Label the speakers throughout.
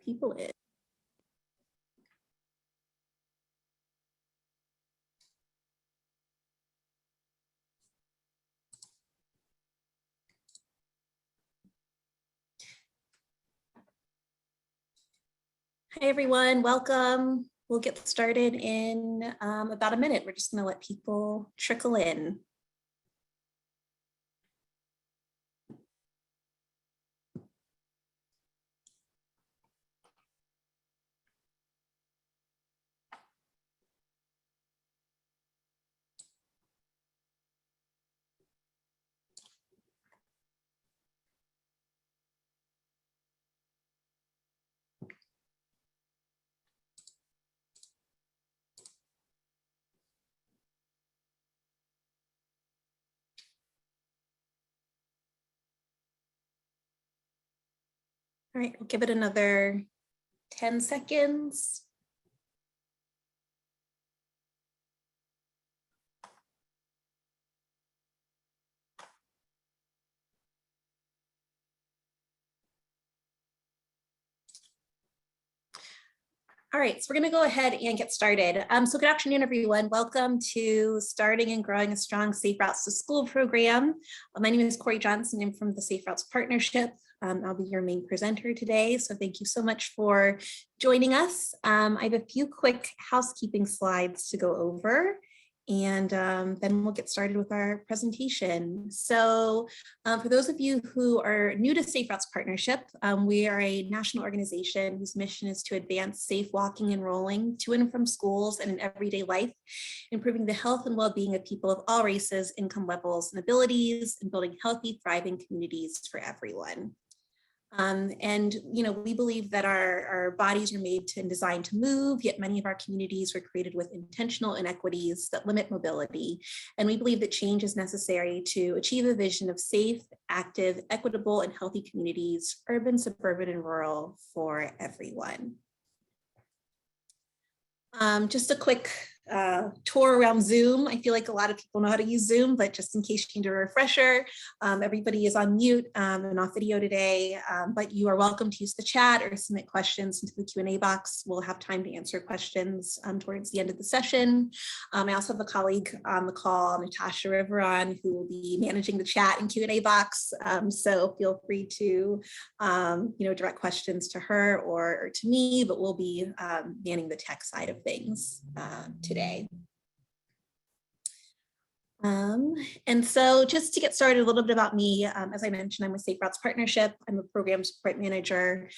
Speaker 1: People in. Hi, everyone. Welcome. We'll get started in about a minute. We're just going to let people trickle in. All right, we'll give it another 10 seconds. All right, so we're going to go ahead and get started. So good afternoon, everyone. Welcome to Starting and Growing a Strong Safe Routes to School program. My name is Corey Johnson. I'm from the Safe Routes Partnership. I'll be your main presenter today. So thank you so much for joining us. I have a few quick housekeeping slides to go over. And then we'll get started with our presentation. So for those of you who are new to Safe Routes Partnership, we are a national organization whose mission is to advance safe walking and rolling to and from schools and in everyday life, improving the health and well-being of people of all races, income levels, and abilities, and building healthy, thriving communities for everyone. And we believe that our bodies are made and designed to move, yet many of our communities were created with intentional inequities that limit mobility. And we believe that change is necessary to achieve a vision of safe, active, equitable, and healthy communities, urban, suburban, and rural, for everyone. Just a quick tour around Zoom. I feel like a lot of people know how to use Zoom, but just in case you need a refresher, everybody is on mute and off video today, but you are welcome to use the chat or submit questions into the Q&A box. We'll have time to answer questions towards the end of the session. I also have a colleague on the call, Natasha Riveron, who will be managing the chat and Q&A box. So feel free to direct questions to her or to me, but we'll be manning the tech side of things today. And so just to get started, a little bit about me, as I mentioned, I'm with Safe Routes Partnership. I'm a program support manager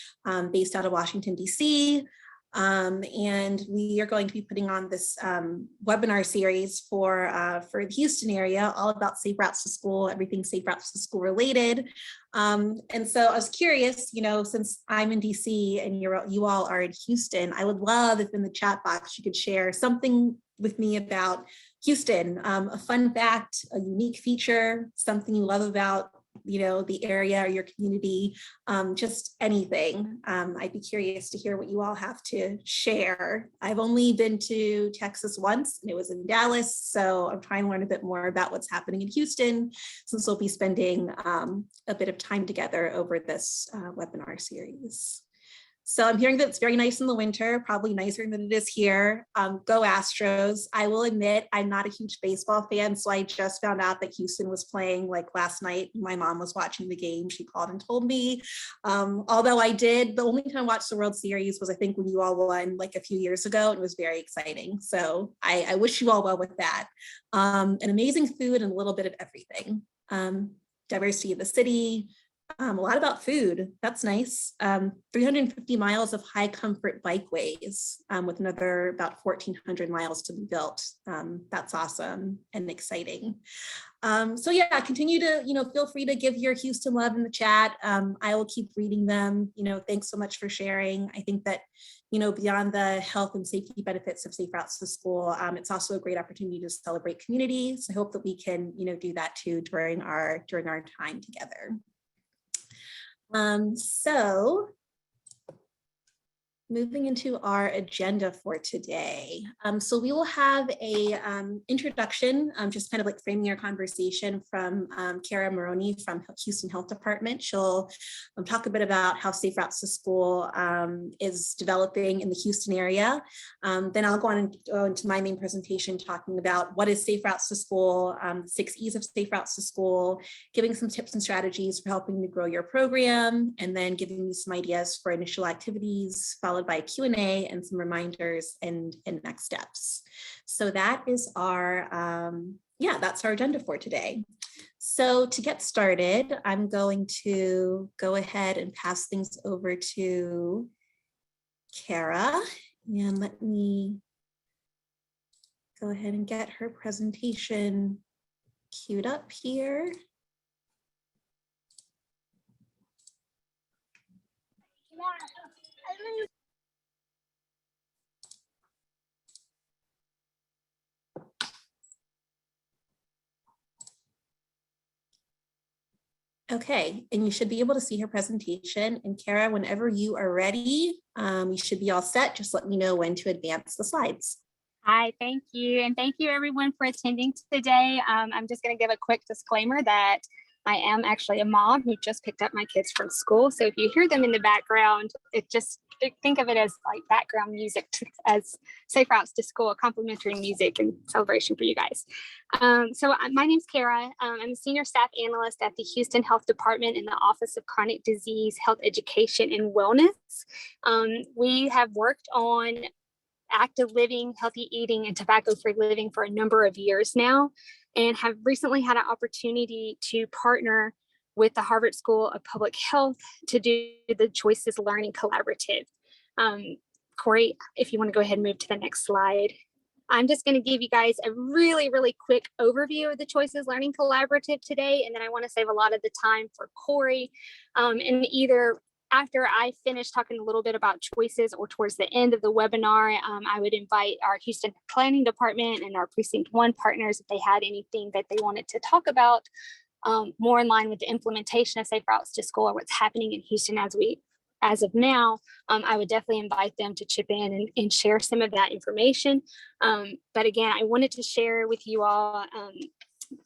Speaker 1: based out of Washington, D.C. And we are going to be putting on this webinar series for the Houston area, all about safe routes to school, everything safe routes to school related. And so I was curious, since I'm in DC and you all are in Houston, I would love if in the chat box you could share something with me about Houston, a fun fact, a unique feature, something you love about the area or your community, just anything. I'd be curious to hear what you all have to share. I've only been to Texas once, and it was in Dallas, so I'm trying to learn a bit more about what's happening in Houston, since we'll be spending a bit of time together over this webinar series. So I'm hearing that it's very nice in the winter, probably nicer than it is here. Go Astros. I will admit I'm not a huge baseball fan, so I just found out that Houston was playing like last night. My mom was watching the game. She called and told me. Although the only time I watched the World Series was I think when you all won like a few years ago. It was very exciting. So I wish you all well with that. And amazing food and a little bit of everything. Diversity of the city. A lot about food. That's nice. 350 miles of high comfort bikeways with another about 1,400 miles to be built. That's awesome and exciting. So yeah, continue to, feel free to give your Houston love in the chat. I will keep reading them. Thanks so much for sharing. I think that, beyond the health and safety benefits of safe routes to school, it's also a great opportunity to celebrate community. So I hope that we can, do that too during our time together. So moving into our agenda for today. So we will have a introduction, just kind of like framing our conversation from Kara Maroney from Houston Health Department. She'll talk a bit about how Safe Routes to School is developing in the Houston area. Then I'll go on and go into my main presentation talking about what is Safe Routes to School, 6 E's of Safe Routes to School, giving some tips and strategies for helping to grow your program, and then giving you some ideas for initial activities, followed by a Q&A and some reminders and next steps. So that is our, that's our agenda for today. So to get started, I'm going to go ahead and pass things over to Kara, and let me go ahead and get her presentation queued up here. Okay, and you should be able to see her presentation. And Kara, whenever you are ready, you should be all set. Just let me know when to advance the slides.
Speaker 2: Hi, thank you. And thank you everyone for attending today. I'm just going to give a quick disclaimer that I am actually a mom who just picked up my kids from school. So if you hear them in the background, think of it as like background music as Safe Routes to School, complimentary music and celebration for you guys. My name's Kara. I'm a senior staff analyst at the Houston Health Department in the Office of Chronic Disease, Health Education, and Wellness. We have worked on active living, healthy eating, and tobacco-free living for a number of years now, and have recently had an opportunity to partner with the Harvard School of Public Health to do the Choices Learning Collaborative. Corey, if you want to go ahead and move to the next slide. I'm just going to give you guys a really, really quick overview of the Choices Learning Collaborative today, and then I want to save a lot of the time for Corey, and either after I finish talking a little bit about choices or towards the end of the webinar, I would invite our Houston Planning Department and our Precinct 1 partners if they had anything that they wanted to talk about more in line with the implementation of Safe Routes to School or what's happening in Houston as of now. I would definitely invite them to chip in and share some of that information. But again, I wanted to share with you all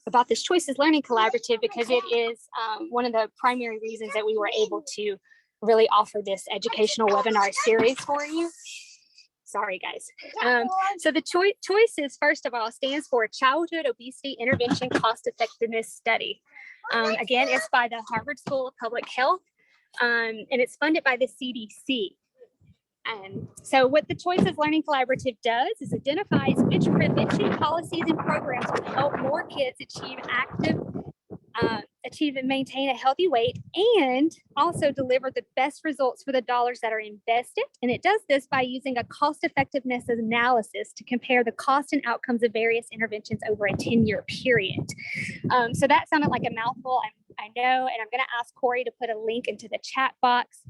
Speaker 2: about this Choices Learning Collaborative because it is one of the primary reasons that we were able to really offer this educational webinar series for you. Sorry, guys. So the choices, first of all, stands for Childhood Obesity Intervention Cost Effectiveness Study. Again, it's by the Harvard School of Public Health, and it's funded by the CDC. So what the Choices Learning Collaborative does is identifies which prevention policies and programs will help more kids achieve and maintain a healthy weight and also deliver the best results for the dollars that are invested. And it does this by using a cost effectiveness analysis to compare the cost and outcomes of various interventions over a 10-year period. So that sounded like a mouthful, I know, and I'm going to ask Corey to put a link into the chat box.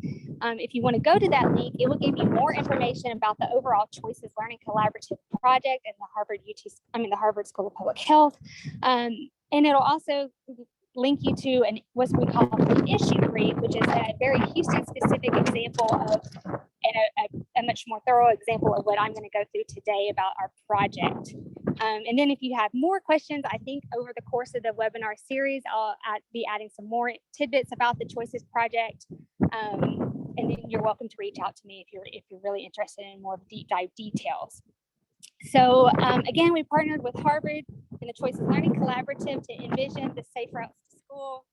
Speaker 2: If you want to go to that link, it will give you more information about the overall Choices Learning Collaborative project and the Harvard School of Public Health. And it'll also link you to what we call an issue brief, which is a very Houston-specific example of, and a much more thorough example of what I'm going to go through today about our project. And then if you have more questions, I think over the course of the webinar series, I'll be adding some more tidbits about the Choices project. And then you're welcome to reach out to me if you're really interested in more deep dive details. So again, we partnered with Harvard and the Choices Learning Collaborative to envision the Safe Routes to School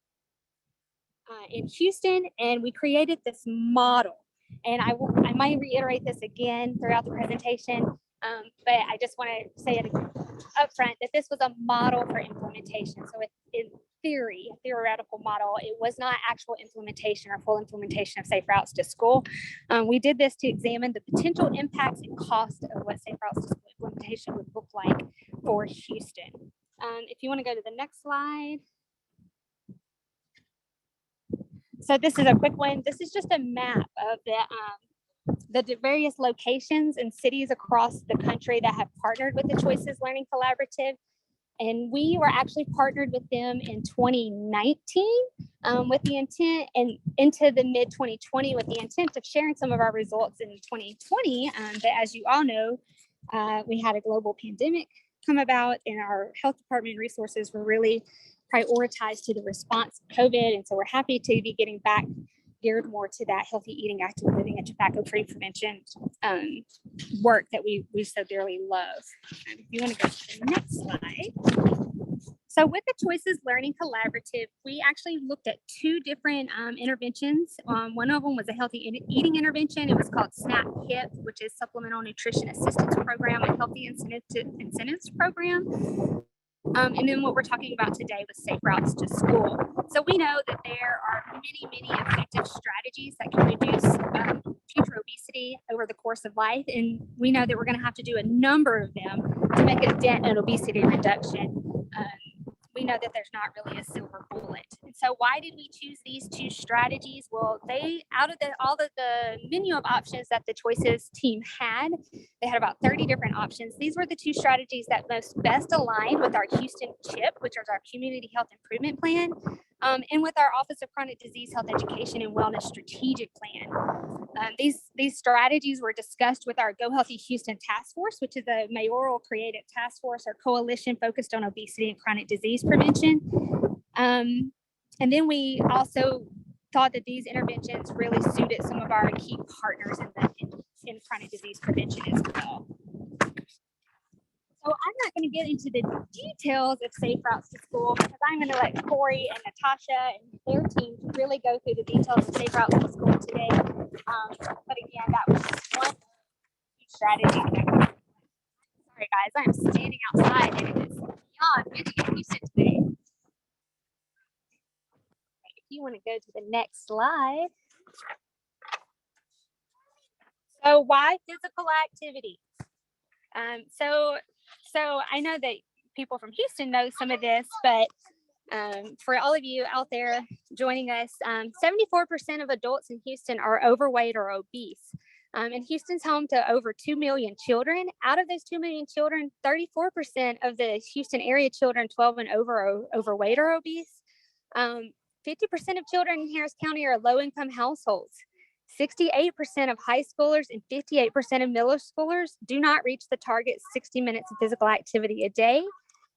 Speaker 2: in Houston, and we created this model. And I might reiterate this again throughout the presentation, but I just want to say it up front that this was a model for implementation. So in theory, a theoretical model, it was not actual implementation or full implementation of Safe Routes to School. We did this to examine the potential impacts and cost of what Safe Routes to School implementation would look like for Houston. If you want to go to the next slide. So this is a quick one. This is just a map of the various locations and cities across the country that have partnered with the Choices Learning Collaborative. And we were actually partnered with them in 2019 with the intent, and into the mid 2020 with the intent of sharing some of our results in 2020. But as you all know, we had a global pandemic come about, and our health department resources were really prioritized to the response to COVID. And so we're happy to be getting back geared more to that healthy eating, active living, and tobacco-free prevention work that we so dearly love. And if you want to go to the next slide. So with the Choices Learning Collaborative, we actually looked at two different interventions. One of them was a healthy eating intervention. It was called SNAP HIP, which is Supplemental Nutrition Assistance Program, and Healthy Incentives Program. And then what we're talking about today was Safe Routes to School. So we know that there are many effective strategies that can reduce future obesity over the course of life. And we know that we're going to have to do a number of them to make a dent in obesity reduction. We know that there's not really a silver bullet. And so why did we choose these two strategies? Well, they, out of all of the menu of options that the Choices team had, they had about 30 different options. These were the two strategies that most best aligned with our Houston CHIP, which is our Community Health Improvement Plan, and with our Office of Chronic Disease Health Education and Wellness Strategic Plan. These strategies were discussed with our Go Healthy Houston Task Force, which is a mayoral created task force or coalition focused on obesity and chronic disease prevention. And then we also thought that these interventions really suited some of our key partners in chronic disease prevention as well. So I'm not going to get into the details of Safe Routes to School because I'm going to let Corey and Natasha and their team really go through the details of Safe Routes to School today. But again, that was one strategy. Sorry guys, I'm standing outside and it is beyond busy in Houston today. If you want to go to the next slide. So why physical activity? So I know that people from Houston know some of this, but for all of you out there joining us, 74% of adults in Houston are overweight or obese. And Houston's home to over 2 million children. Out of those 2 million children, 34% of the Houston area children 12 and over are overweight or obese. 50% of children in Harris County are low-income households. 68% of high schoolers and 58% of middle schoolers do not reach the target 60 minutes of physical activity a day.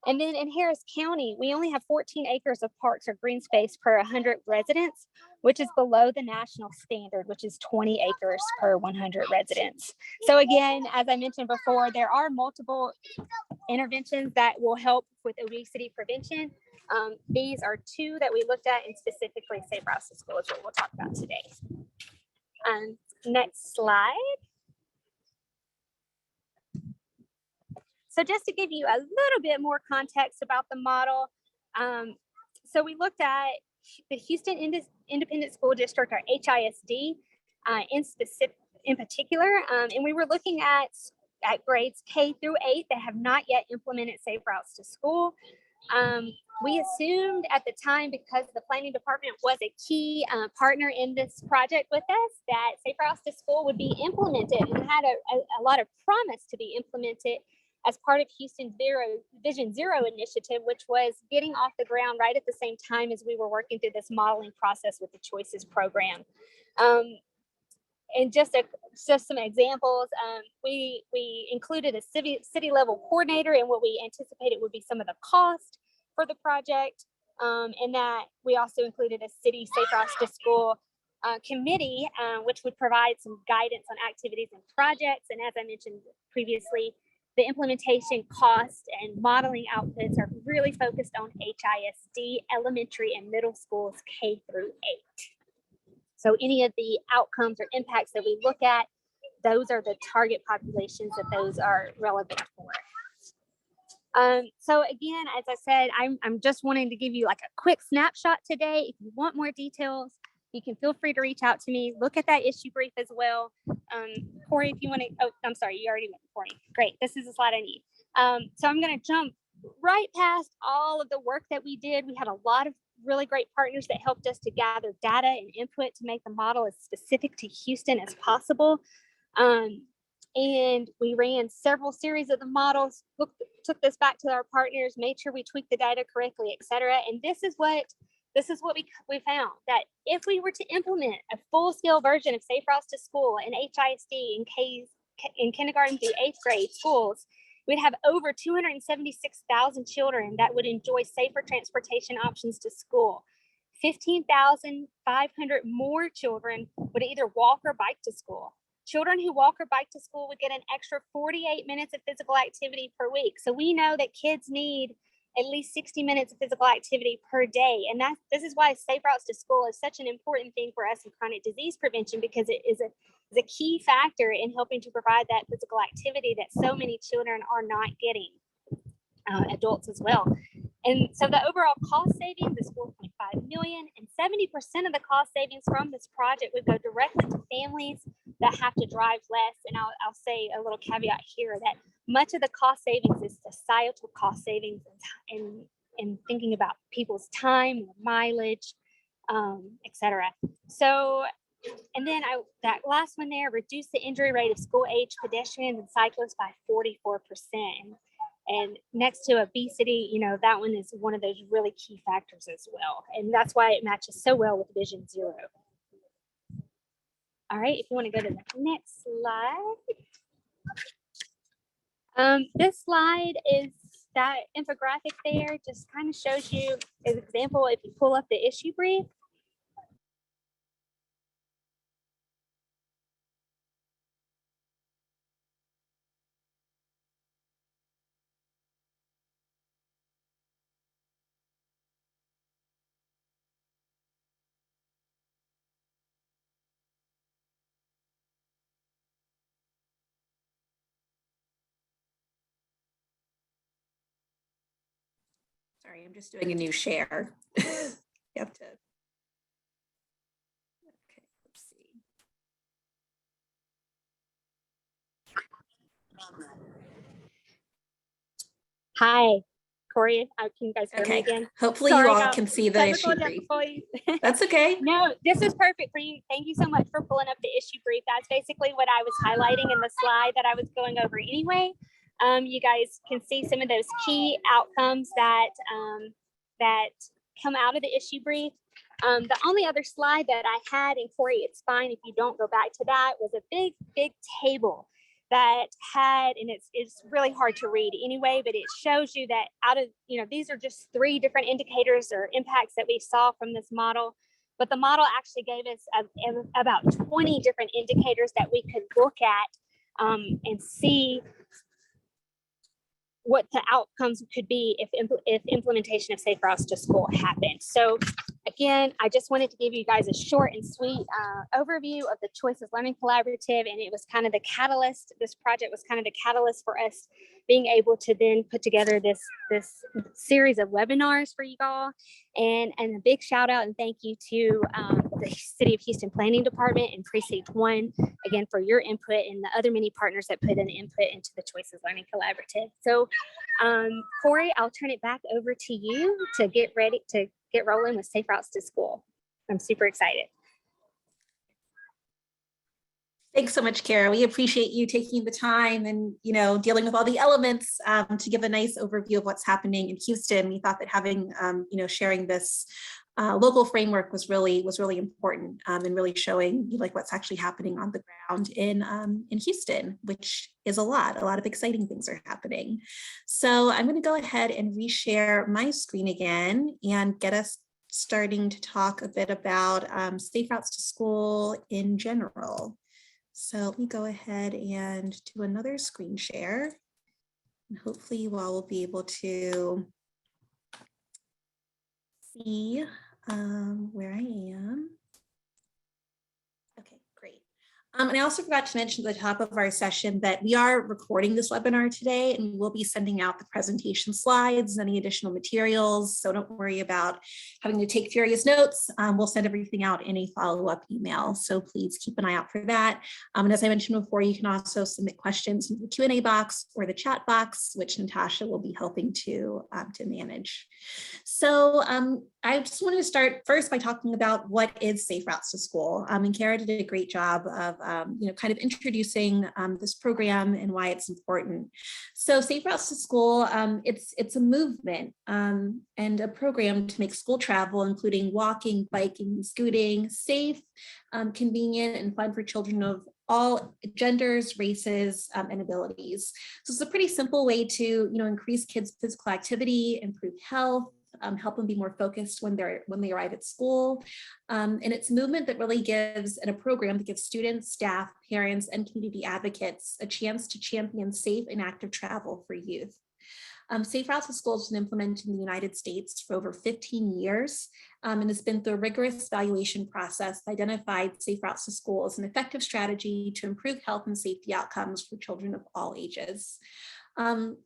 Speaker 2: And then in Harris County, we only have 14 acres of parks or green space per 100 residents, which is below the national standard, which is 20 acres per 100 residents. So again, as I mentioned before, there are multiple interventions that will help with obesity prevention. These are two that we looked at, and specifically Safe Routes to School is what we'll talk about today. Next slide. So just to give you a little bit more context about the model, so we looked at the Houston Independent School District, or HISD, in particular, and we were looking at grades K through 8 that have not yet implemented Safe Routes to School. We assumed at the time, because the planning department was a key partner in this project with us, that Safe Routes to School would be implemented and had a lot of promise to be implemented as part of Houston's Vision Zero initiative, which was getting off the ground right at the same time as we were working through this modeling process with the Choices program. And just some examples, we included a city level coordinator in what we anticipated would be some of the cost for the project, and that we also included a city Safe Routes to School committee, which would provide some guidance on activities and projects. And as I mentioned previously, the implementation cost and modeling outputs are really focused on HISD, elementary and middle schools K through 8. So any of the outcomes or impacts that we look at, those are the target populations that those are relevant for. So again, as I said, I'm just wanting to give you like a quick snapshot today. If you want more details, you can feel free to reach out to me. Look at that issue brief as well. Corey, if you want to, oh, I'm sorry, you already went for me. Great, this is the slide I need. So I'm going to jump right past all of the work that we did. We had a lot of really great partners that helped us to gather data and input to make the model as specific to Houston as possible. And we ran several series of the models, took this back to our partners, made sure we tweaked the data correctly, et cetera. And this is what we found, that if we were to implement a full-scale version of Safe Routes to School in HISD in kindergarten through 8th grade schools, we'd have over 276,000 children that would enjoy safer transportation options to school. 15,500 more children would either walk or bike to school. Children who walk or bike to school would get an extra 48 minutes of physical activity per week. So we know that kids need at least 60 minutes of physical activity per day. And this is why Safe Routes to School is such an important thing for us in chronic disease prevention, because it is a key factor in helping to provide that physical activity that so many children are not getting, adults as well. And so the overall cost savings is $4.5 million, and 70% of the cost savings from this project would go directly to families that have to drive less. And I'll say a little caveat here that much of the cost savings is societal cost savings and thinking about people's time, mileage, et cetera. So, and then that last one there, reduce the injury rate of school age pedestrians and cyclists by 44%. And next to obesity, you know, that one is one of those really key factors as well. And that's why it matches so well with Vision Zero. All right, if you want to go to the next slide. This slide is that infographic there, just kind of shows you an example. If you pull up the issue brief,
Speaker 1: Sorry, I'm just doing a new share. You have to. Okay, let's see.
Speaker 2: hi, Corey, can you guys hear me again?
Speaker 1: Hopefully
Speaker 2: Sorry,
Speaker 1: you all can see the issue brief. That's okay.
Speaker 2: No, this is perfect for you. Thank you so much for pulling up the issue brief. That's basically what I was highlighting in the slide that I was going over anyway. You guys can see some of those key outcomes that come out of the issue brief. The only other slide that I had, and Corey, it's fine if you don't go back to that, was a big table that had, and it's really hard to read anyway, but it shows you that out of, you know, these are just 3 different indicators or impacts that we saw from this model, but the model actually gave us about 20 different indicators that we could look at and see what the outcomes could be if implementation of Safe Routes to School happened. So again, I just wanted to give you guys a short and sweet overview of the Choices Learning Collaborative, and it was kind of the catalyst. This project was kind of the catalyst for us being able to then put together this series of webinars for you all. And a big shout out and thank you to the City of Houston Planning Department and Precinct 1, again, for your input, and the other many partners that put in input into the Choices Learning Collaborative. So Corey, I'll turn it back over to you to get ready to get rolling with Safe Routes to School. I'm super excited.
Speaker 1: Thanks so much, Kara. We appreciate you taking the time and, you know, dealing with all the elements to give a nice overview of what's happening in Houston. We thought that having, you know, sharing this local framework was really important and really showing like what's actually happening on the ground in Houston, which is a lot of exciting things are happening. So I'm going to go ahead and reshare my screen again and get us starting to talk a bit about Safe Routes to School in general. So let me go ahead and do another screen share. And hopefully you all will be able to see where I am. Okay, great. And I also forgot to mention at the top of our session that we are recording this webinar today, and we'll be sending out the presentation slides and any additional materials. So don't worry about having to take furious notes. We'll send everything out in a follow-up email. So please keep an eye out for that. And as I mentioned before, you can also submit questions in the Q&A box or the chat box, which Natasha will be helping to manage. So I just wanted to start first by talking about what is Safe Routes to School. And Kara did a great job of kind of introducing this program and why it's important. So Safe Routes to School, it's a movement and a program to make school travel, including walking, biking, and scooting, safe, convenient, and fun for children of all genders, races, and abilities. So it's a pretty simple way to, increase kids' physical activity, improve health, help them be more focused when they arrive at school. And it's a movement that really gives, and a program that gives students, staff, parents, and community advocates a chance to champion safe and active travel for youth. Safe Routes to School has been implemented in the United States for over 15 years and has been through a rigorous evaluation process that identified Safe Routes to School as an effective strategy to improve health and safety outcomes for children of all ages.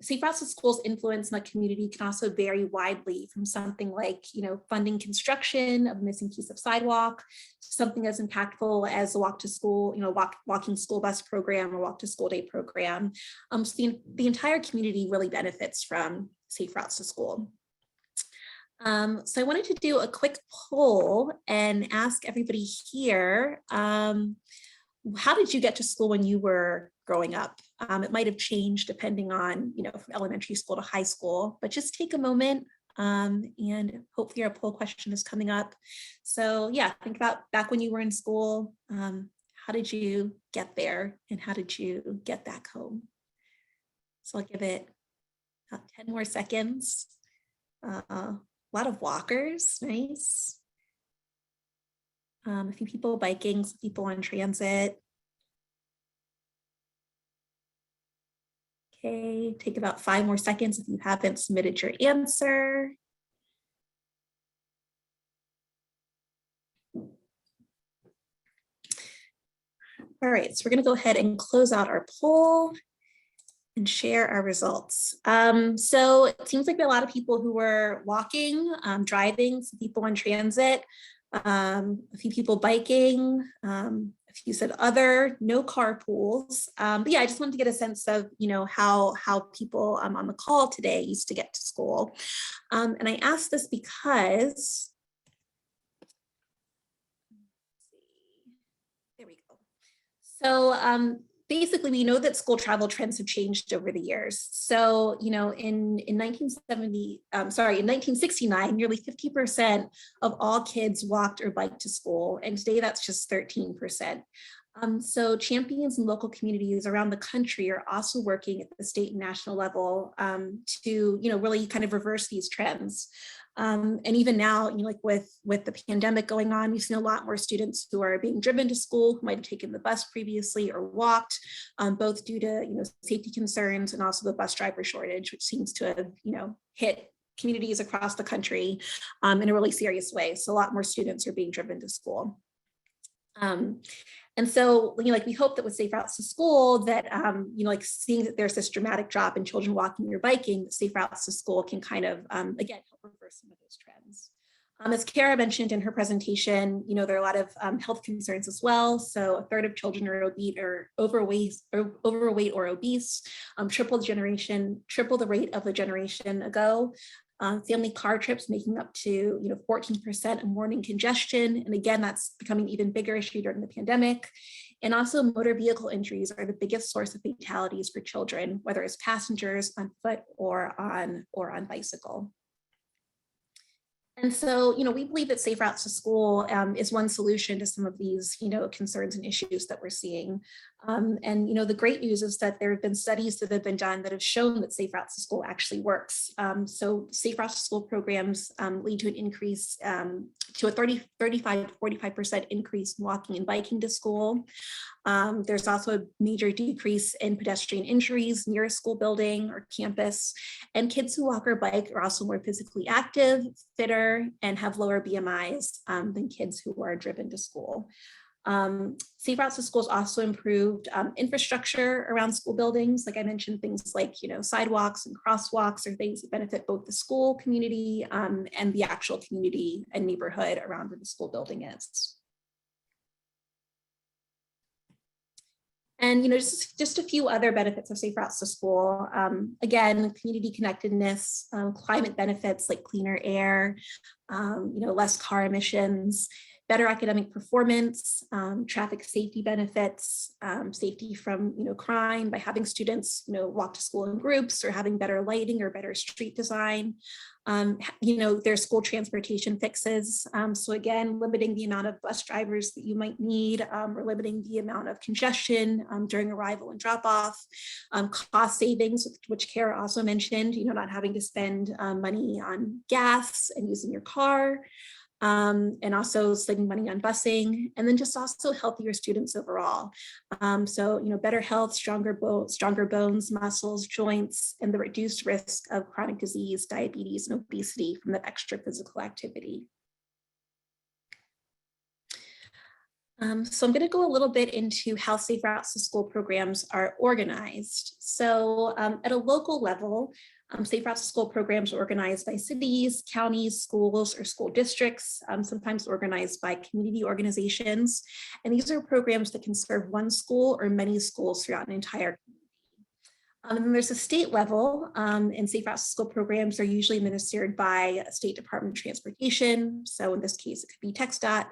Speaker 1: Safe Routes to School's influence in the community can also vary widely from something like, funding construction of a missing piece of sidewalk, to something as impactful as a walk to school, walking school bus program or walk to school day program. So the entire community really benefits from Safe Routes to School. So I wanted to do a quick poll and ask everybody here, how did you get to school when you were growing up? It might have changed depending on, from elementary school to high school, but just take a moment and hopefully our poll question is coming up. So yeah, think about back when you were in school, how did you get there and how did you get back home? So I'll give it about 10 more seconds. A lot of walkers, nice. A few people biking, some people on transit. Okay, take about 5 more seconds if you haven't submitted your answer. All right, so we're gonna go ahead and close out our poll and share our results. So it seems like there are a lot of people who were walking, driving, some people on transit, a few people biking, a few said other, no carpools. But yeah, I just wanted to get a sense of, how people on the call today used to get to school. And I asked this because, there we go. So basically, we know that school travel trends have changed over the years. So, in 1969, nearly 50% of all kids walked or biked to school. And today that's just 13%. So champions in local communities around the country are also working at the state and national level to, really kind of reverse these trends. And even now, like with the pandemic going on, we've seen a lot more students who are being driven to school, who might have taken the bus previously or walked, both due to, safety concerns and also the bus driver shortage, which seems to have, hit communities across the country in a really serious way. So a lot more students are being driven to school. And so, we hope that with Safe Routes to School that, seeing that there's this dramatic drop in children walking or biking, Safe Routes to School can kind of, again, help reverse some of those trends. As Kara mentioned in her presentation, there are a lot of health concerns as well. So a third of children are obese or overweight or obese, triple the rate of a generation ago. Family car trips making up to 14% of morning congestion. And again, that's becoming an even bigger issue during the pandemic. And also motor vehicle injuries are the biggest source of fatalities for children, whether as passengers on foot or on bicycle. And so, we believe that Safe Routes to School is one solution to some of these, concerns and issues that we're seeing. And, the great news is that there have been studies that have been done that have shown that Safe Routes to School actually works. So Safe Routes to School programs lead to an increase, to a 35 to 45% increase in walking and biking to school. There's also a major decrease in pedestrian injuries near a school building or campus. And kids who walk or bike are also more physically active, fitter, and have lower BMIs than kids who are driven to school. Safe Routes to Schools also improved infrastructure around school buildings. Like I mentioned, things like, sidewalks and crosswalks are things that benefit both the school community and the actual community and neighborhood around where the school building is. And just a few other benefits of Safe Routes to School. Again, community connectedness, climate benefits like cleaner air, less car emissions, better academic performance, traffic safety benefits, safety from crime by having students walk to school in groups, or having better lighting or better street design. There's school transportation fixes. So again, limiting the amount of bus drivers that you might need, or limiting the amount of congestion during arrival and drop off. Cost savings, which Kara also mentioned, not having to spend money on gas and using your car. And also saving money on busing, and then just also healthier students overall. So, better health, stronger bones, muscles, joints, and the reduced risk of chronic disease, diabetes, and obesity from that extra physical activity. So I'm going to go a little bit into how Safe Routes to School programs are organized. So at a local level, Safe Routes to School programs are organized by cities, counties, schools, or school districts, sometimes organized by community organizations. And these are programs that can serve one school or many schools throughout an entire community. And then there's a state level, and Safe Routes to School programs are usually administered by a state Department of Transportation. So in this case, it could be TxDOT.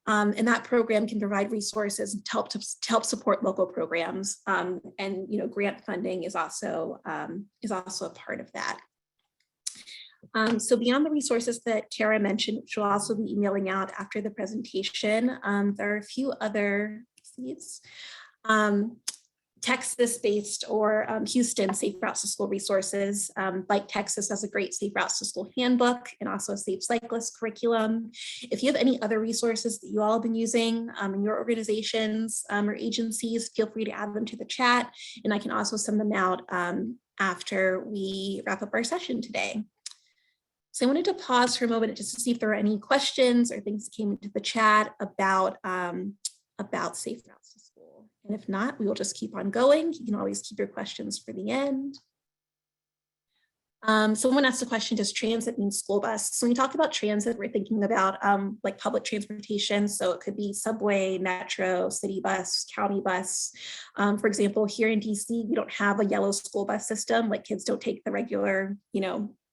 Speaker 1: And that program can provide resources to help support local programs. And grant funding is also a part of that. So beyond the resources that Kara mentioned, which we'll also be emailing out after the presentation, there are a few other Texas-based or Houston Safe Routes to School resources. Like Texas has a great Safe Routes to School handbook and also a Safe Cyclist curriculum. If you have any other resources that you all have been using in your organizations or agencies, feel free to add them to the chat, and I can also send them out after we wrap up our session today. So I wanted to pause for a moment just to see if there are any questions or things that came into the chat about Safe Routes to School. And if not, we will just keep on going. You can always keep your questions for the end. Someone asked the question, does transit mean school bus? So when we talk about transit, we're thinking about like public transportation. So it could be subway, metro, city bus, county bus. For example, here in DC, we don't have a yellow school bus system. Like kids don't take the regular,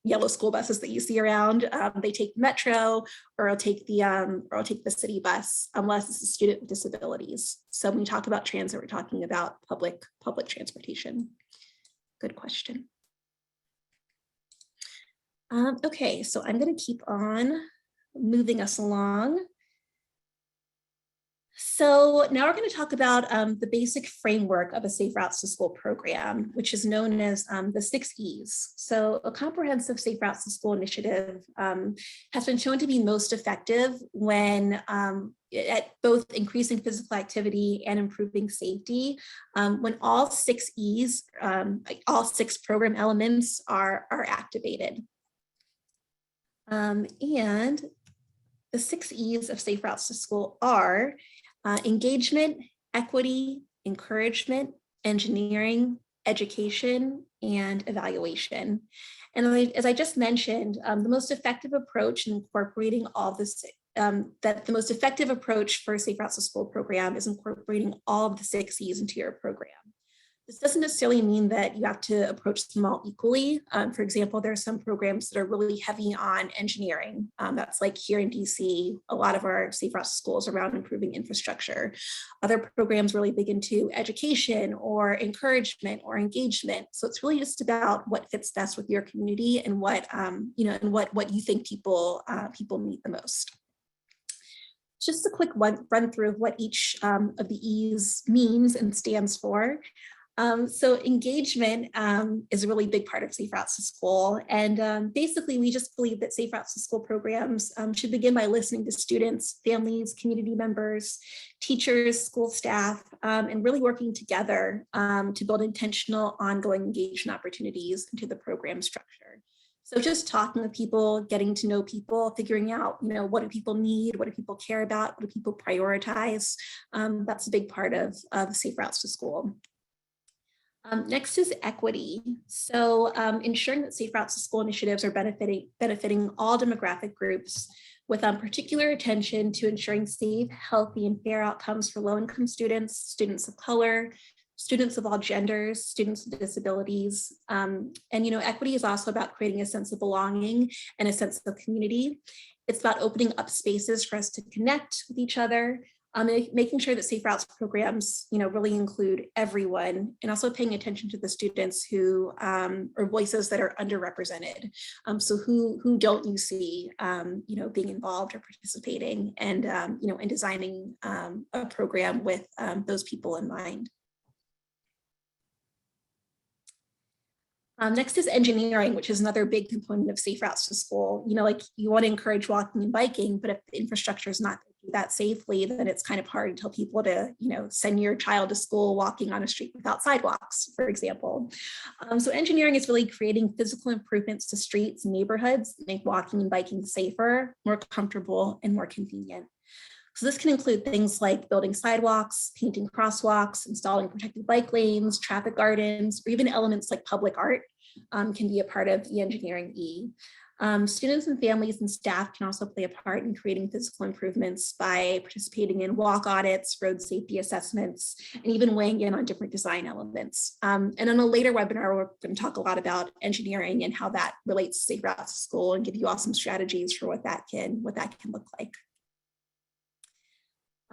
Speaker 1: yellow school buses that you see around. They take metro, or I'll take the city bus, unless it's a student with disabilities. So when we talk about transit, we're talking about public transportation. Good question. Okay, so I'm going to keep on moving us along. So now we're going to talk about the basic framework of a Safe Routes to School program, which is known as the 6 E's. So a comprehensive Safe Routes to School initiative has been shown to be most effective when at both increasing physical activity and improving safety, when all 6 E's, all 6 program elements are activated. And the 6 E's of Safe Routes to School are engagement, equity, encouragement, engineering, education, and evaluation. And as I just mentioned, the most effective approach in incorporating all this, the most effective approach for a Safe Routes to School program is incorporating all of the 6 E's into your program. This doesn't necessarily mean that you have to approach them all equally. For example, there are some programs that are really heavy on engineering. That's like here in DC, a lot of our Safe Routes to Schools around improving infrastructure. Other programs really big into education or encouragement or engagement. So it's really just about what fits best with your community and what and what you think people need the most. Just a quick run through of what each of the E's means and stands for. So engagement is a really big part of Safe Routes to School. And basically, we just believe that Safe Routes to School programs should begin by listening to students, families, community members, teachers, school staff, and really working together to build intentional, ongoing engagement opportunities into the program structure. So just talking with people, getting to know people, figuring out, what do people need? What do people care about? What do people prioritize? That's a big part of Safe Routes to School. Next is equity. So ensuring that Safe Routes to School initiatives are benefiting all demographic groups with particular attention to ensuring safe, healthy, and fair outcomes for low-income students, students of color, students of all genders, students with disabilities. And, equity is also about creating a sense of belonging and a sense of community. It's about opening up spaces for us to connect with each other, making sure that Safe Routes programs, really include everyone, and also paying attention to the students who or voices that are underrepresented. So who don't you see, being involved or participating, and in designing a program with those people in mind. Next is engineering, which is another big component of Safe Routes to School. Like you want to encourage walking and biking, but if the infrastructure is not that safely, then it's kind of hard to tell people to, send your child to school walking on a street without sidewalks, for example. So engineering is really creating physical improvements to streets and neighborhoods that make walking and biking safer, more comfortable, and more convenient. So this can include things like building sidewalks, painting crosswalks, installing protected bike lanes, traffic gardens, or even elements like public art can be a part of the engineering E. Students and families and staff can also play a part in creating physical improvements by participating in walk audits, road safety assessments, and even weighing in on different design elements. And in a later webinar, we're going to talk a lot about engineering and how that relates to Safe Routes to School, and give you all some strategies for what that can look like.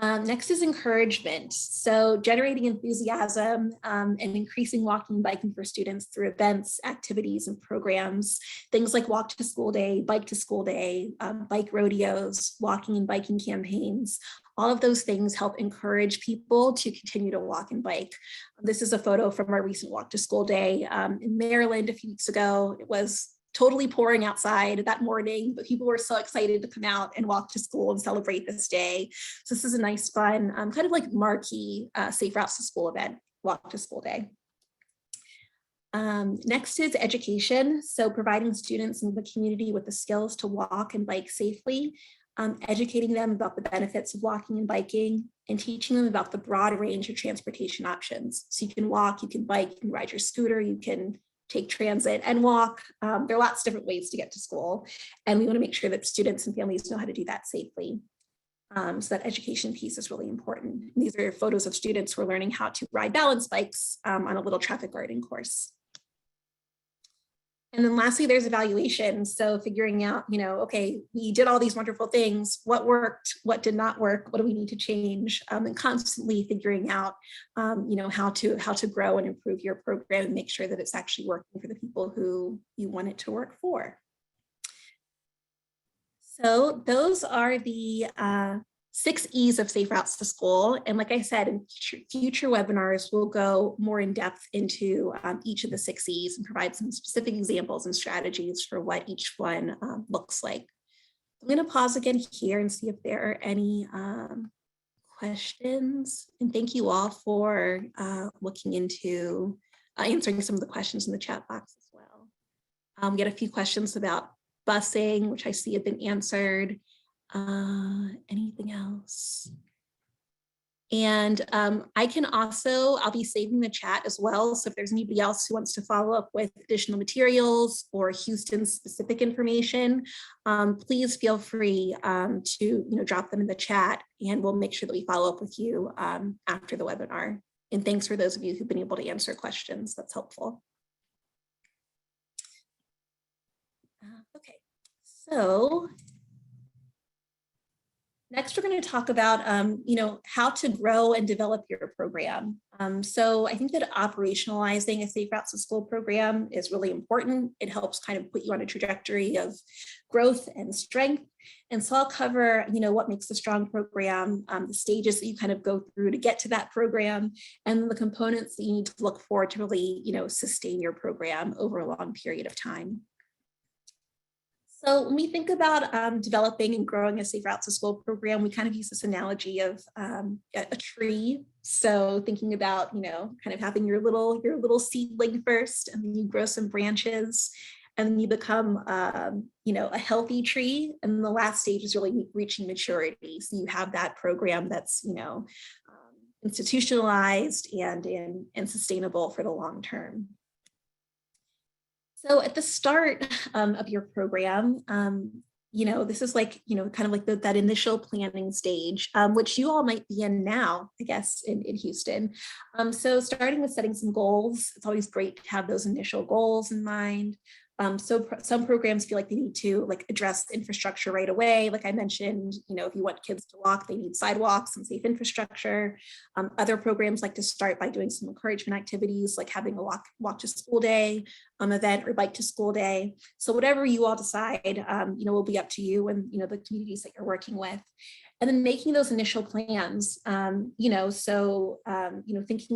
Speaker 1: Next is encouragement. So generating enthusiasm and increasing walking and biking for students through events, activities, and programs. Things like Walk to School Day, Bike to School Day, bike rodeos, walking and biking campaigns. All of those things help encourage people to continue to walk and bike. This is a photo from our recent Walk to School Day in Maryland a few weeks ago. It was totally pouring outside that morning, but people were so excited to come out and walk to school and celebrate this day. So this is a nice, fun, kind of like marquee Safe Routes to School event, Walk to School Day. Next is education. So providing students in the community with the skills to walk and bike safely, educating them about the benefits of walking and biking, and teaching them about the broad range of transportation options. So you can walk, you can bike, you can ride your scooter, you can take transit and walk. There are lots of different ways to get to school, and we want to make sure that students and families know how to do that safely. So that education piece is really important. These are photos of students who are learning how to ride balance bikes on a little traffic guarding course. And then lastly, there's evaluation. So figuring out, okay, we did all these wonderful things. What worked? What did not work? What do we need to change? And constantly figuring out, how to grow and improve your program and make sure that it's actually working for the people who you want it to work for. So those are the 6 E's of Safe Routes to School. And like I said, in future webinars, we'll go more in depth into each of the 6 E's and provide some specific examples and strategies for what each one looks like. I'm going to pause again here and see if there are any questions. And thank you all for looking into answering some of the questions in the chat box as well. We get a few questions about busing, which I see have been answered. Anything else? And I can also, I'll be saving the chat as well. So if there's anybody else who wants to follow up with additional materials or Houston specific information, please feel free to drop them in the chat, and we'll make sure that we follow up with you after the webinar. And thanks for those of you who've been able to answer questions. That's helpful. Okay, so next, we're going to talk about, how to grow and develop your program. So I think that operationalizing a Safe Routes to School program is really important. It helps kind of put you on a trajectory of growth and strength. And so I'll cover, what makes a strong program, the stages that you kind of go through to get to that program, and the components that you need to look for to really, sustain your program over a long period of time. So when we think about developing and growing a Safe Routes to School program, we kind of use this analogy of a tree. So thinking about, kind of having your little seedling first, and then you grow some branches, and then you become, a healthy tree. And then the last stage is really reaching maturity. So you have that program that's, institutionalized and sustainable for the long term. So at the start of your program, this is like, kind of like that initial planning stage, which you all might be in now, I guess, in Houston. So starting with setting some goals, it's always great to have those initial goals in mind. So some programs feel like they need to like address infrastructure right away. Like I mentioned, if you want kids to walk, they need sidewalks and safe infrastructure. Other programs like to start by doing some encouragement activities, like having a walk to school day event or bike to school day. So whatever you all decide, will be up to you and the communities that you're working with. And then making those initial plans, thinking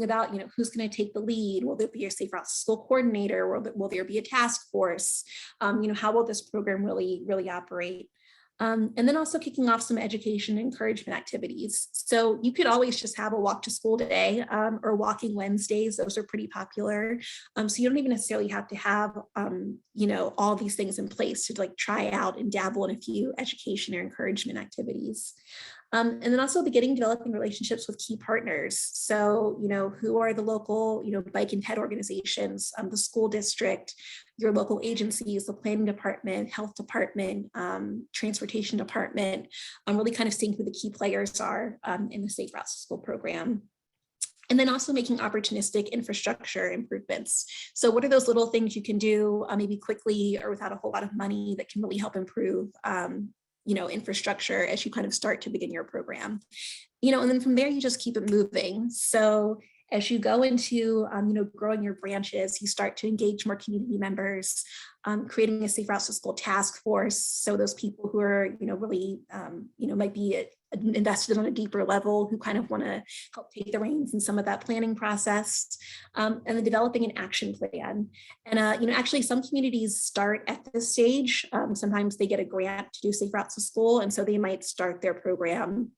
Speaker 1: about, who's going to take the lead? Will there be a safe routes to school coordinator? Will there be a task force? How will this program really operate? And then also kicking off some education and encouragement activities. So you could always just have a walk to school day or walking Wednesdays. Those are pretty popular. So you don't even necessarily have to have, all these things in place to like try out and dabble in a few education or encouragement activities. And then also beginning developing relationships with key partners. So, who are the local, bike and ped organizations, the school district, your local agencies, the planning department, health department, transportation department, really kind of seeing who the key players are in the Safe Routes to School program. And then also making opportunistic infrastructure improvements. So what are those little things you can do maybe quickly or without a whole lot of money that can really help improve infrastructure as you kind of start to begin your program, and then from there you just keep it moving. So as you go into, growing your branches, you start to engage more community members, creating a Safe Routes to School task force. So those people who are, really, might be invested on a deeper level, who kind of want to help take the reins in some of that planning process, and then developing an action plan. And, actually some communities start at this stage. Sometimes they get a grant to do Safe Routes to School. And so they might start their program,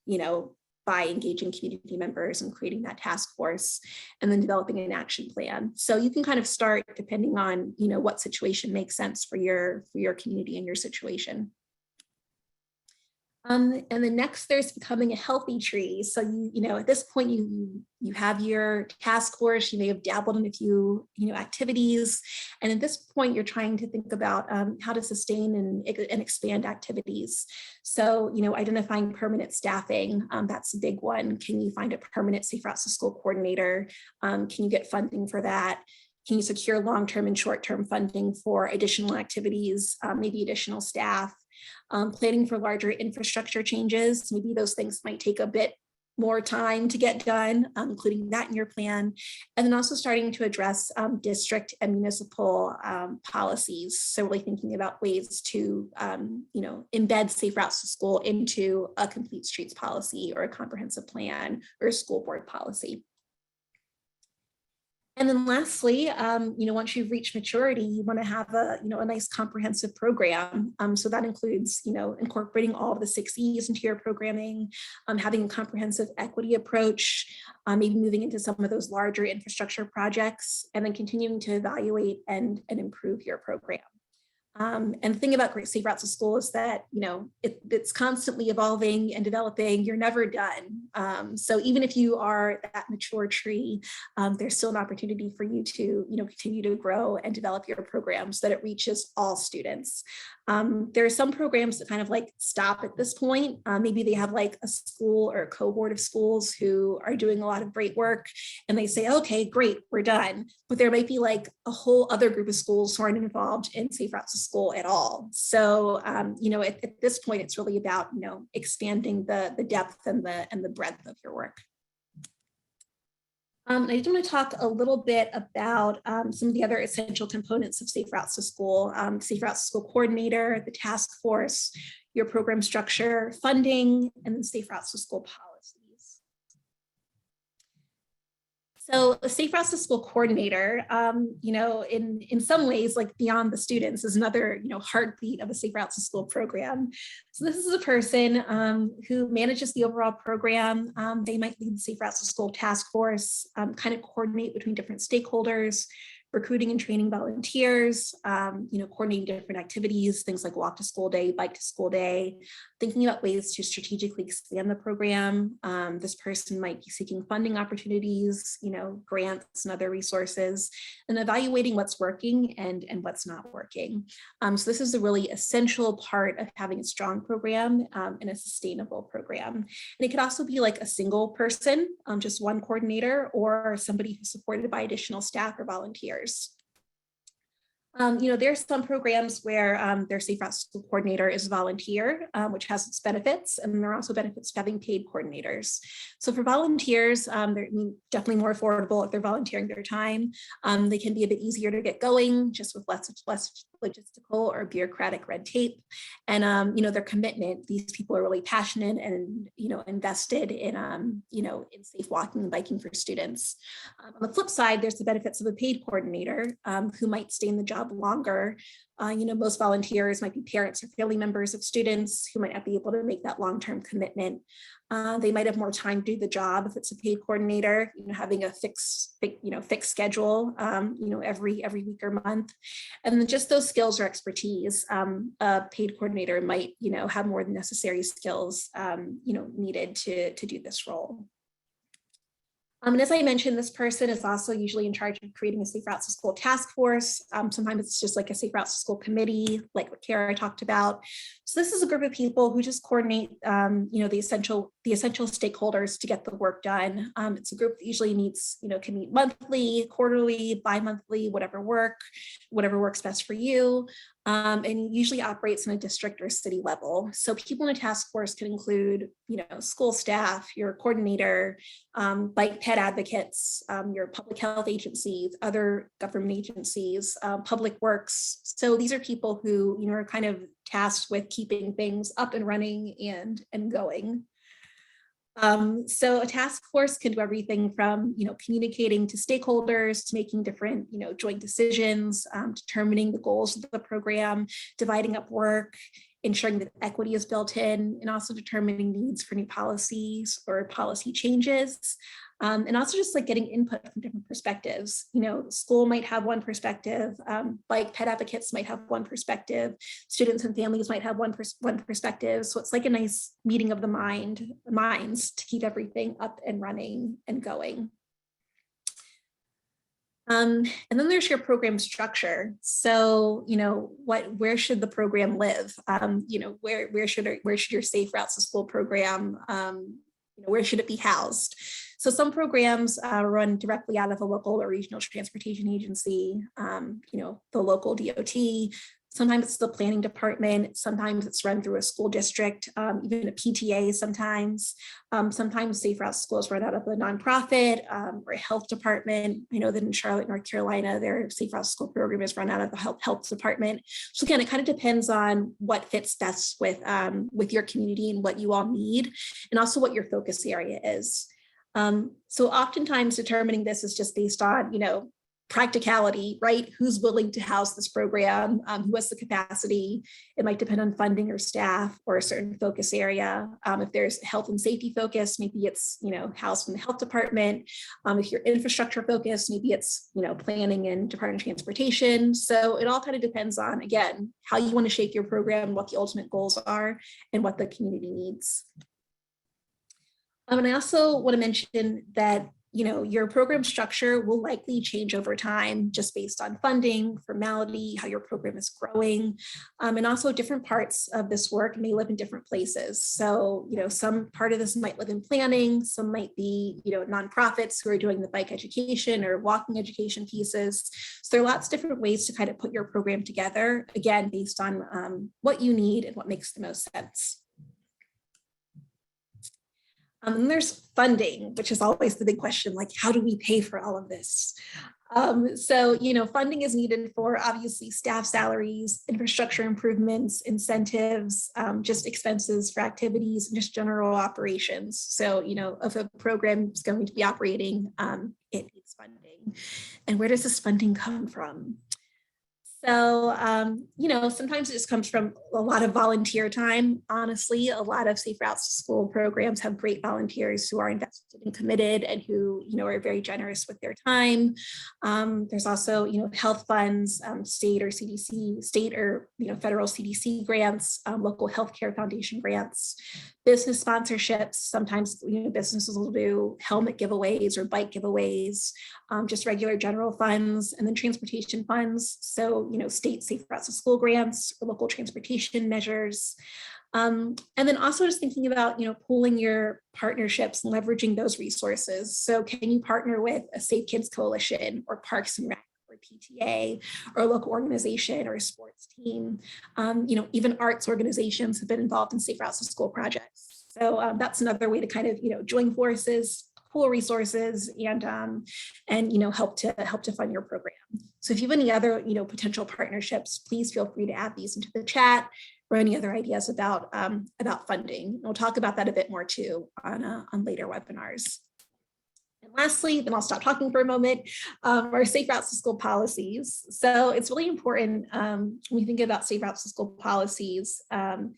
Speaker 1: by engaging community members and creating that task force and then developing an action plan. So you can kind of start depending on, what situation makes sense for your community and your situation. And then next, there's becoming a healthy tree. So at this point, you have your task force. You may have dabbled in a few, activities, and at this point, you're trying to think about how to sustain and expand activities. So identifying permanent staffing, that's a big one. Can you find a permanent Safe Routes to School coordinator? Can you get funding for that? Can you secure long-term and short-term funding for additional activities, maybe additional staff? Planning for larger infrastructure changes. Maybe those things might take a bit more time to get done, including that in your plan. And then also starting to address district and municipal policies. So really thinking about ways to, embed Safe Routes to School into a complete streets policy or a comprehensive plan or a school board policy. And then lastly, once you've reached maturity, you want to have a nice comprehensive program. So that includes, incorporating all of the 6 E's into your programming, having a comprehensive equity approach, maybe moving into some of those larger infrastructure projects, and then continuing to evaluate and improve your program. And the thing about Great Safe Routes to School is that, it's constantly evolving and developing. You're never done. So even if you are that mature tree, there's still an opportunity for you to, continue to grow and develop your program so that it reaches all students. There are some programs that kind of like stop at this point. Maybe they have like a school or a cohort of schools who are doing a lot of great work and they say, okay, great, we're done. But there might be like a whole other group of schools who aren't involved in Safe Routes to School at all. So, at this point, it's really about, expanding the depth and the breadth of your work. I just want to talk a little bit about some of the other essential components of Safe Routes to School, Safe Routes to School coordinator, the task force, your program structure, funding, and then Safe Routes to School policies. So the Safe Routes to School coordinator, in some ways, like beyond the students, is another, heartbeat of a Safe Routes to School program. So this is a person who manages the overall program. They might lead the Safe Routes to School task force, kind of coordinate between different stakeholders, recruiting and training volunteers, coordinating different activities, things like walk to school day, bike to school day, thinking about ways to strategically expand the program. This person might be seeking funding opportunities, grants and other resources, and evaluating what's working and what's not working. So this is a really essential part of having a strong program and a sustainable program. And it could also be like a single person, just one coordinator, or somebody who's supported by additional staff or volunteers. There's some programs where their Safe Routes to School coordinator is a volunteer, which has its benefits, and there are also benefits to having paid coordinators. So for volunteers, they're definitely more affordable if they're volunteering their time. They can be a bit easier to get going, just with less logistical or bureaucratic red tape. And their commitment, these people are really passionate and invested in in safe walking and biking for students. On the flip side, there's the benefits of a paid coordinator who might stay in the job longer. Most volunteers might be parents or family members of students who might not be able to make that long-term commitment. They might have more time to do the job if it's a paid coordinator, having a fixed schedule, every week or month. And then just those skills or expertise, a paid coordinator might, have more than necessary skills, needed to do this role. And as I mentioned, this person is also usually in charge of creating a Safe Routes to School task force. Sometimes it's just like a Safe Routes to School committee, like what Kara talked about. So this is a group of people who just coordinate, the essential stakeholders to get the work done. It's a group that usually meets, can meet monthly, quarterly, bi-monthly, whatever works best for you. And usually operates on a district or city level. So people in a task force can include, school staff, your coordinator, bike ped advocates, your public health agencies, other government agencies, public works. So these are people who, are kind of tasked with keeping things up and running and going. So a task force can do everything from, communicating to stakeholders, to making different, joint decisions, determining the goals of the program, dividing up work, ensuring that equity is built in, and also determining needs for new policies or policy changes. And also just like getting input from different perspectives. The school might have one perspective, like pet advocates might have one perspective, students and families might have one perspective. So it's like a nice meeting of the minds to keep everything up and running and going. And then there's your program structure. So, where should the program live? Where should your Safe Routes to School program, where should it be housed? So some programs run directly out of a local or regional transportation agency, the local DOT. Sometimes it's the planning department. Sometimes it's run through a school district, even a PTA sometimes. Sometimes Safe Routes Schools run out of a nonprofit or a health department. I know that in Charlotte, North Carolina, their Safe Routes School program is run out of the health department. So again, it kind of depends on what fits best with your community and what you all need, and also what your focus area is. So oftentimes determining this is just based on, practicality, right? Who's willing to house this program? Who has the capacity? It might depend on funding or staff or a certain focus area. If there's health and safety focus, maybe it's, housed in the health department. If you're infrastructure focused, maybe it's, planning and Department of Transportation. So it all kind of depends on, again, how you want to shape your program, what the ultimate goals are, and what the community needs. And I also want to mention that your program structure will likely change over time just based on funding, formality, how your program is growing, and also different parts of this work may live in different places. So, some part of this might live in planning, some might be, nonprofits who are doing the bike education or walking education pieces. So there are lots of different ways to kind of put your program together, again, based on what you need and what makes the most sense. And there's funding, which is always the big question, like, how do we pay for all of this? So, funding is needed for obviously staff salaries, infrastructure improvements, incentives, just expenses for activities, and just general operations. So, if a program is going to be operating, it needs funding. And where does this funding come from? So, sometimes it just comes from a lot of volunteer time. Honestly, a lot of Safe Routes to School programs have great volunteers who are invested and committed and who, are very generous with their time. There's also, health funds, state or CDC, state or, federal CDC grants, local healthcare foundation grants, business sponsorships. Sometimes, businesses will do helmet giveaways or bike giveaways, just regular general funds, and then transportation funds. So, state Safe Routes to School grants or local transportation measures. And then also just thinking about, pooling your partnerships and leveraging those resources. So can you partner with a Safe Kids Coalition or Parks and Rec or PTA or a local organization or a sports team? Even arts organizations have been involved in Safe Routes to School projects. So that's another way to kind of, join forces, pool resources, and help to fund your program. So if you have any other potential partnerships, please feel free to add these into the chat or any other ideas about funding. We'll talk about that a bit more too on later webinars. And lastly, then I'll stop talking for a moment, our Safe Routes to School policies. So it's really important when we think about Safe Routes to School policies, to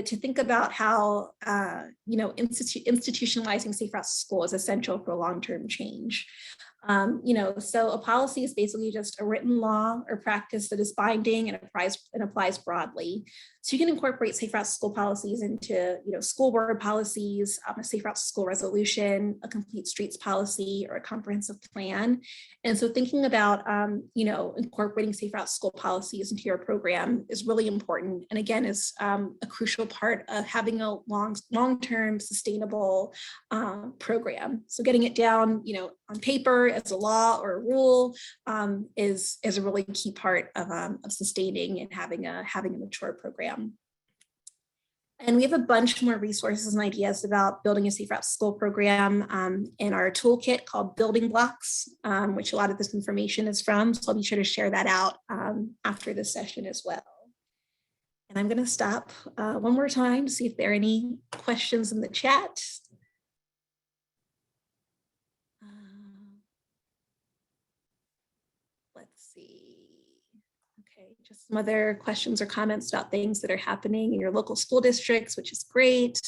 Speaker 1: think about how, institutionalizing Safe Routes to School is essential for long-term change. So a policy is basically just a written law or practice that is binding and applies broadly. So you can incorporate Safe Routes to School policies into, school board policies, a Safe Routes to School resolution, a complete streets policy, or a comprehensive plan. And so thinking about, incorporating Safe Routes to School policies into your program is really important. And again, is a crucial part of having a long-term sustainable program. So getting it down, on paper as a law or a rule is a really key part of sustaining and having a mature program. And we have a bunch more resources and ideas about building a Safe Routes to School program in our toolkit called Building Blocks, which a lot of this information is from. So I'll be sure to share that out after this session as well. And I'm going to stop one more time to see if there are any questions in the chat. Let's see. Okay, just some other questions or comments about things that are happening in your local school districts, which is great.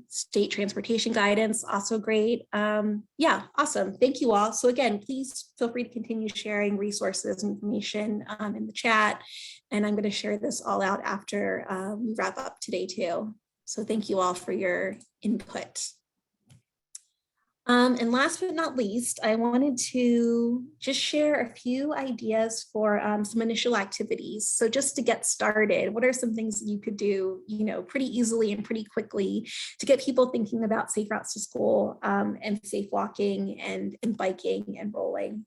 Speaker 1: State transportation guidance, also great. Yeah, awesome. Thank you all. So again, please feel free to continue sharing resources and information in the chat. And I'm going to share this all out after we wrap up today too. So thank you all for your input. And last but not least, I wanted to just share a few ideas for some initial activities. So just to get started, what are some things that you could do, pretty easily and pretty quickly to get people thinking about Safe Routes to School and safe walking and biking and rolling.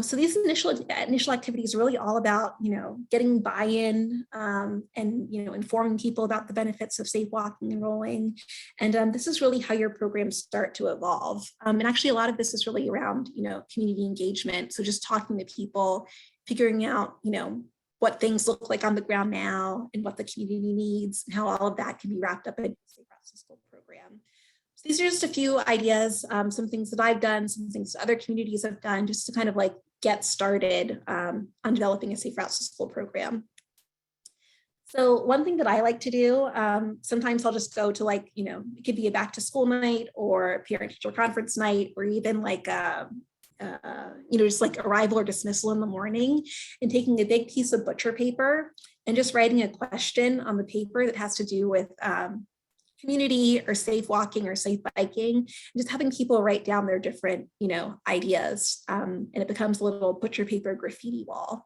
Speaker 1: So these initial activities are really all about, getting buy-in and, informing people about the benefits of safe walking and rolling. And this is really how your programs start to evolve. And actually a lot of this is really around, community engagement. So just talking to people, figuring out, what things look like on the ground now and what the community needs and how all of that can be wrapped up in the Safe Routes to School program. So these are just a few ideas, some things that I've done, some things other communities have done, just to kind of like get started on developing a Safe Routes to School program. So one thing that I like to do, sometimes I'll just go to it could be a back to school night or parent teacher conference night, or even just like arrival or dismissal in the morning, and taking a big piece of butcher paper and just writing a question on the paper that has to do with community or safe walking or safe biking, and just having people write down their different, ideas. And it becomes a little butcher paper graffiti wall.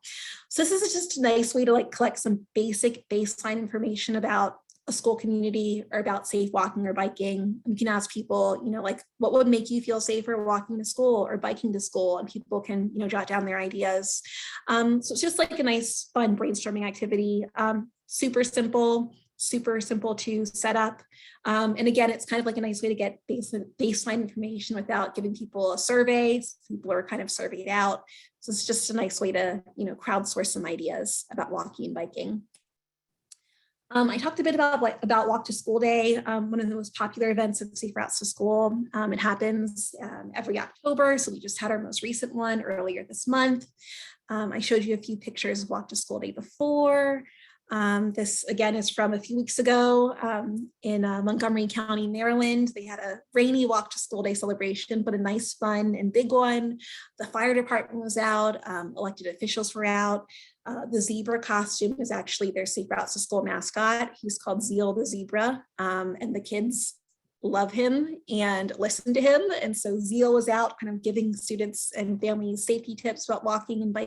Speaker 1: So this is just a nice way to collect some basic baseline information about a school community or about safe walking or biking. You can ask people, what would make you feel safer walking to school or biking to school? And people can, jot down their ideas. So it's just like a nice fun brainstorming activity. Super simple to set up. And again, it's kind of like a nice way to get baseline information without giving people a survey. People are kind of surveyed out. So it's just a nice way to, crowdsource some ideas about walking and biking. I talked a bit about Walk to School Day, one of the most popular events of Safe Routes to School. It happens every October. So we just had our most recent one earlier this month. I showed you a few pictures of Walk to School Day before. This again is from a few weeks ago in Montgomery County, Maryland. They had a rainy Walk to School Day celebration, but a nice, fun, and big one. The fire department was out, elected officials were out. The zebra costume is actually their Safe Routes to School mascot. He's called Zeal the zebra, and the kids love him and listen to him. And so Zeal was out kind of giving students and families safety tips about walking and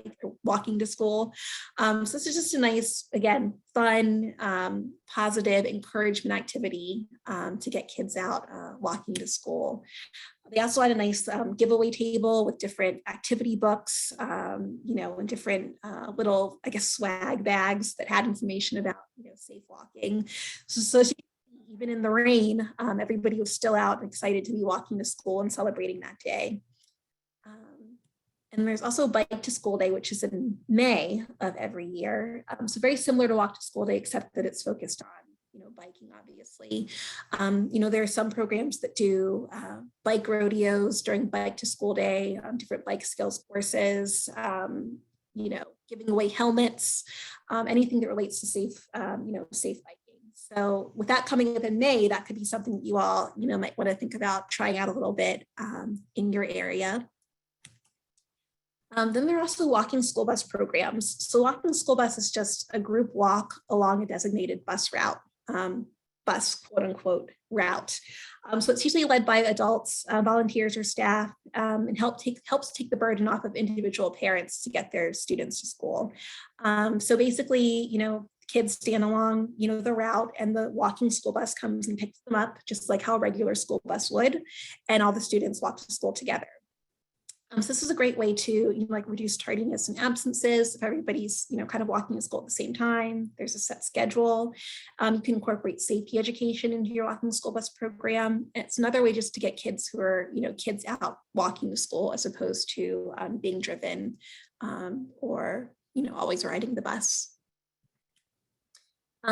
Speaker 1: walking to school. So this is just a nice, again, fun, positive encouragement activity to get kids out walking to school. They also had a nice giveaway table with different activity books, and different little, I guess, swag bags that had information about, safe walking. So even in the rain, everybody was still out and excited to be walking to school and celebrating that day. And there's also Bike to School Day, which is in May of every year. So very similar to Walk to School Day, except that it's focused on biking, obviously. There are some programs that do bike rodeos during Bike to School Day, different bike skills courses, giving away helmets, anything that relates to safe biking. So with that coming up in May, that could be something that you all, might want to think about trying out a little bit in your area. Then there are also walking school bus programs. So walking school bus is just a group walk along a designated bus route, quote unquote route. So it's usually led by adults, volunteers or staff, and helps take the burden off of individual parents to get their students to school. So basically, kids stand along, the route, and the walking school bus comes and picks them up, just like how a regular school bus would, and all the students walk to school together. So this is a great way to, reduce tardiness and absences if everybody's, kind of walking to school at the same time. There's a set schedule. You can incorporate safety education into your walking school bus program. And it's another way just to get kids who are, kids out walking to school as opposed to being driven or, always riding the bus.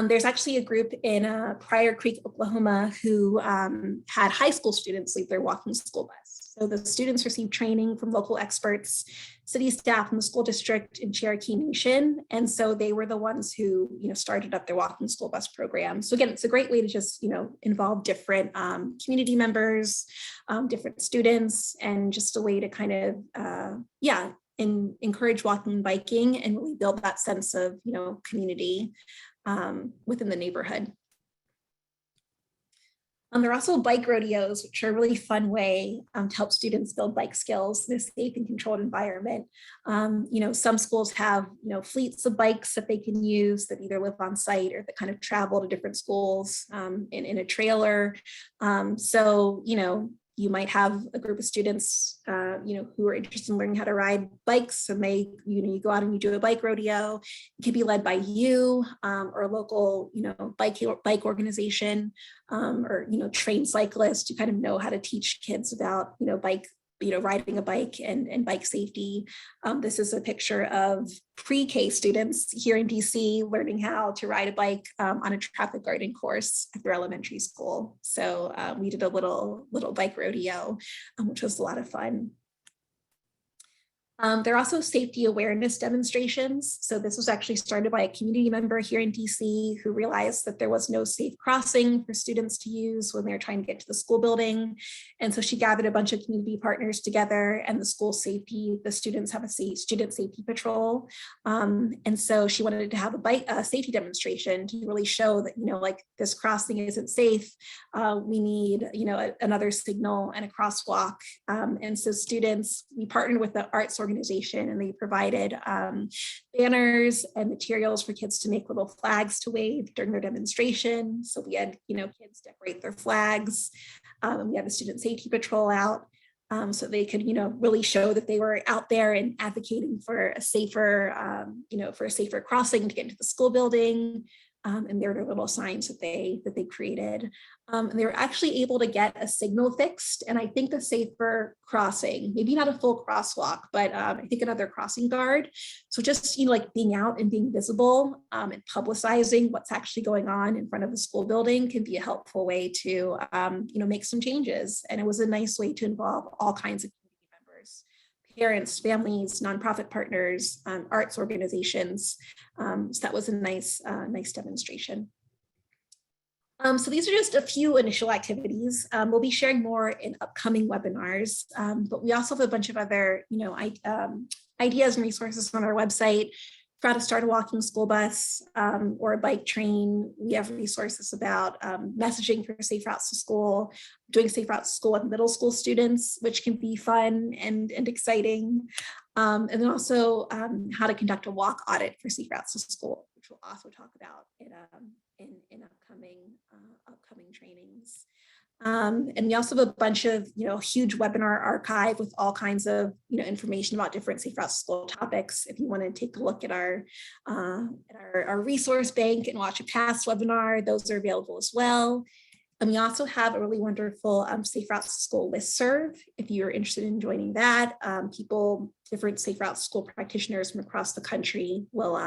Speaker 1: There's actually a group in Pryor Creek, Oklahoma, who had high school students leave their walking school bus. So the students received training from local experts, city staff from the school district in Cherokee Nation. And so they were the ones who, started up their walking school bus program. So again, it's a great way to just, involve different community members, different students, and just a way to kind of, encourage walking and biking and really build that sense of, community within the neighborhood. There are also bike rodeos, which are a really fun way to help students build bike skills in a safe and controlled environment. Some schools have, fleets of bikes that they can use that either live on site or that kind of travel to different schools in a trailer. You might have a group of students, who are interested in learning how to ride bikes, and you go out and you do a bike rodeo. It can be led by you or a local, bike organization or, trained cyclists to kind of know how to teach kids about, bike, riding a bike and bike safety. This is a picture of pre-K students here in DC learning how to ride a bike on a traffic guarding course at their elementary school. So we did a little bike rodeo, which was a lot of fun. There are also safety awareness demonstrations. So this was actually started by a community member here in DC who realized that there was no safe crossing for students to use when they're trying to get to the school building. And so she gathered a bunch of community partners together, and the students have a student safety patrol. And so she wanted to have a safety demonstration to really show that, this crossing isn't safe. We need, another signal and a crosswalk. And so we partnered with the arts organization, and they provided banners and materials for kids to make little flags to wave during their demonstration. So we had, kids decorate their flags. And we had the student safety patrol out so they could, really show that they were out there and advocating for a safer, crossing to get into the school building. And there were little signs that they created. And they were actually able to get a signal fixed, and I think the safer crossing, maybe not a full crosswalk, but I think another crossing guard. So just, being out and being visible and publicizing what's actually going on in front of the school building can be a helpful way to, make some changes. And it was a nice way to involve all kinds of community members, parents, families, nonprofit partners, arts organizations. So that was a nice demonstration. So these are just a few initial activities. We'll be sharing more in upcoming webinars, but we also have a bunch of other, ideas and resources on our website for how to start a walking school bus or a bike train. We have resources about messaging for safe routes to school, doing safe routes to school with middle school students, which can be fun and exciting. And then also how to conduct a walk audit for safe routes to school, which we'll also talk about in upcoming trainings. And we also have a bunch of, huge webinar archive with all kinds of, information about different safe routes to school topics. If you want to take a look at our resource bank and watch a past webinar, those are available as well. And we also have a really wonderful Safe Routes to School listserv. If you're interested in joining that, different Safe Routes to School practitioners from across the country will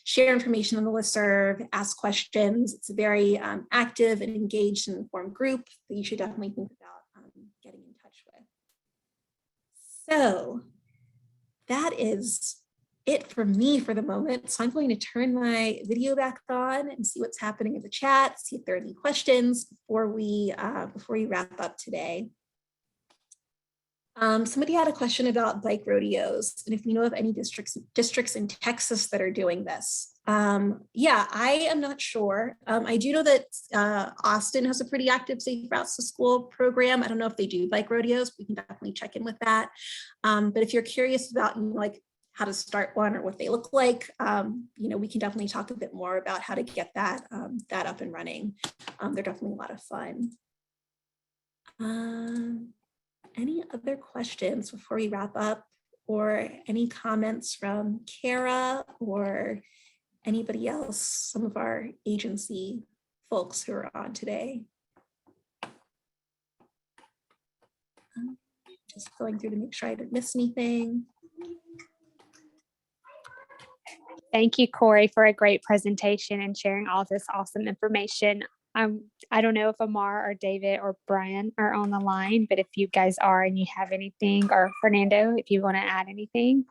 Speaker 1: share information on the listserv, ask questions. It's a very active and engaged and informed group that you should definitely think about getting in touch with. So that is it for me for the moment. So I'm going to turn my video back on and see what's happening in the chat, see if there are any questions before we wrap up today. Somebody had a question about bike rodeos and if you know of any districts in Texas that are doing this. Yeah, I am not sure. I do know that Austin has a pretty active Safe Routes to School program. I don't know if they do bike rodeos. We can definitely check in with that. But if you're curious about how to start one or what they look like, we can definitely talk a bit more about how to get that up and running. They're definitely a lot of fun. Any other questions before we wrap up, or any comments from Kara or anybody else, some of our agency folks who are on today? Just going through to make sure I didn't miss anything.
Speaker 2: Thank you, Corey, for a great presentation and sharing all this awesome information. I don't know if Amar or David or Brian are on the line, but if you guys are and you have anything, or Fernando, if you want to add anything.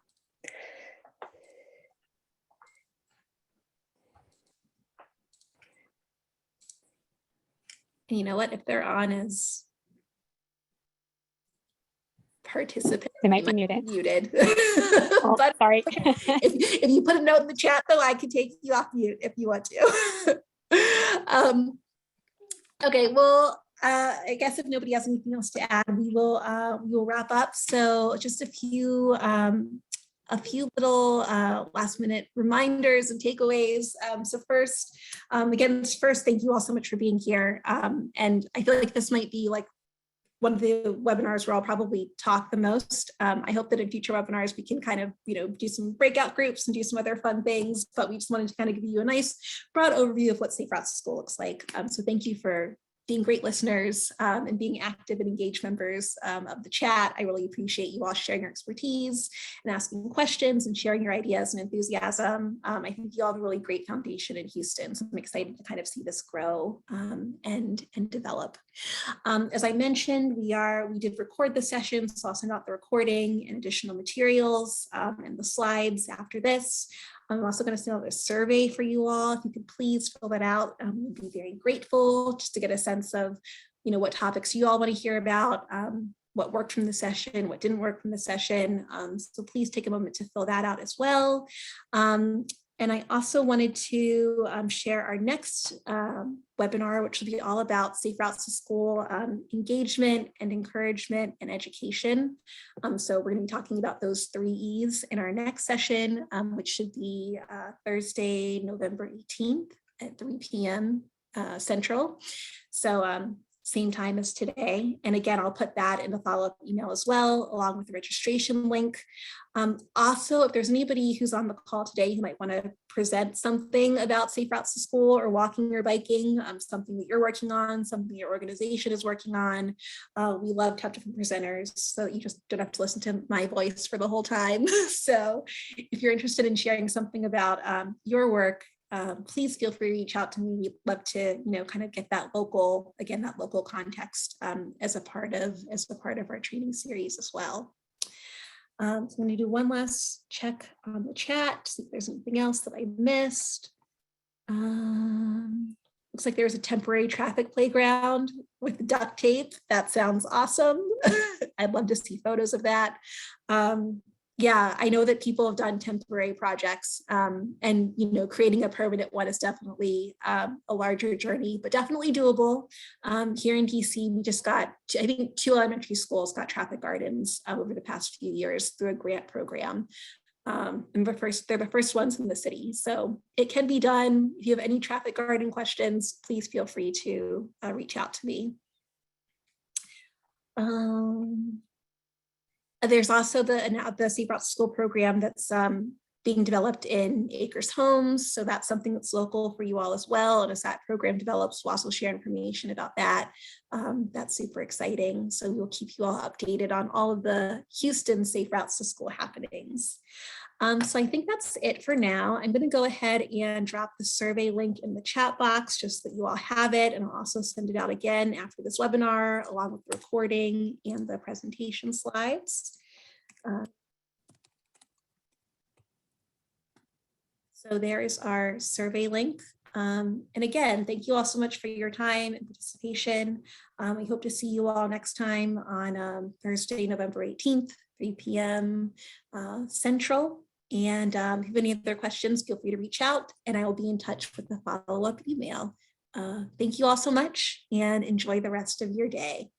Speaker 1: And you know what, if they're on as participants,
Speaker 2: they might be muted.
Speaker 1: Oh, but
Speaker 2: sorry.
Speaker 1: if you put a note in the chat, though, I can take you off mute if you want to. Okay, well, I guess if nobody has anything else to add, we will wrap up. So just a few little last minute reminders and takeaways. So first, thank you all so much for being here. And I feel like this might be like one of the webinars where I'll probably talk the most. I hope that in future webinars, we can kind of, do some breakout groups and do some other fun things, but we just wanted to kind of give you a nice broad overview of what Safe Routes to School looks like. So thank you for being great listeners and being active and engaged members of the chat. I really appreciate you all sharing your expertise and asking questions and sharing your ideas and enthusiasm. I think you all have a really great foundation in Houston, so I'm excited to kind of see this grow and develop. As I mentioned, we did record the session, so I'll send out the recording and additional materials and the slides after this. I'm also going to send out a survey for you all. If you could please fill that out, we'd be very grateful just to get a sense of, what topics you all want to hear about, what worked from the session, what didn't work from the session. So please take a moment to fill that out as well. And I also wanted to share our next webinar, which will be all about Safe Routes to School engagement and encouragement and education. So we're going to be talking about those 3 E's in our next session, which should be Thursday, November 18th at 3 p.m. Central. So same time as today. And again, I'll put that in the follow-up email as well, along with the registration link. Also, if there's anybody who's on the call today who might want to present something about Safe Routes to School or walking or biking, something that you're working on, something your organization is working on, we love to have different presenters so that you just don't have to listen to my voice for the whole time. So if you're interested in sharing something about your work, please feel free to reach out to me. We'd love to, kind of get that local context as a part of our training series as well. So I'm going to do one last check on the chat, see if there's anything else that I missed. Looks like there's a temporary traffic playground with duct tape. That sounds awesome. I'd love to see photos of that. Yeah, I know that people have done temporary projects, and creating a permanent one is definitely a larger journey, but definitely doable. Here in DC, we just got, I think 2 elementary schools got traffic gardens over the past few years through a grant program. And they're the first ones in the city. So it can be done. If you have any traffic garden questions, please feel free to reach out to me. There's also the Safe Routes to School program that's being developed in Acres Homes. So that's something that's local for you all as well. And as that program develops, we'll also share information about that. That's super exciting. So we'll keep you all updated on all of the Houston Safe Routes to School happenings. So I think that's it for now. I'm going to go ahead and drop the survey link in the chat box just so that you all have it. And I'll also send it out again after this webinar, along with the recording and the presentation slides. So there is our survey link. And again, thank you all so much for your time and participation. We hope to see you all next time on Thursday, November 18th, 3 p.m. Central. And if you have any other questions, feel free to reach out and I will be in touch with the follow-up email. Thank you all so much and enjoy the rest of your day.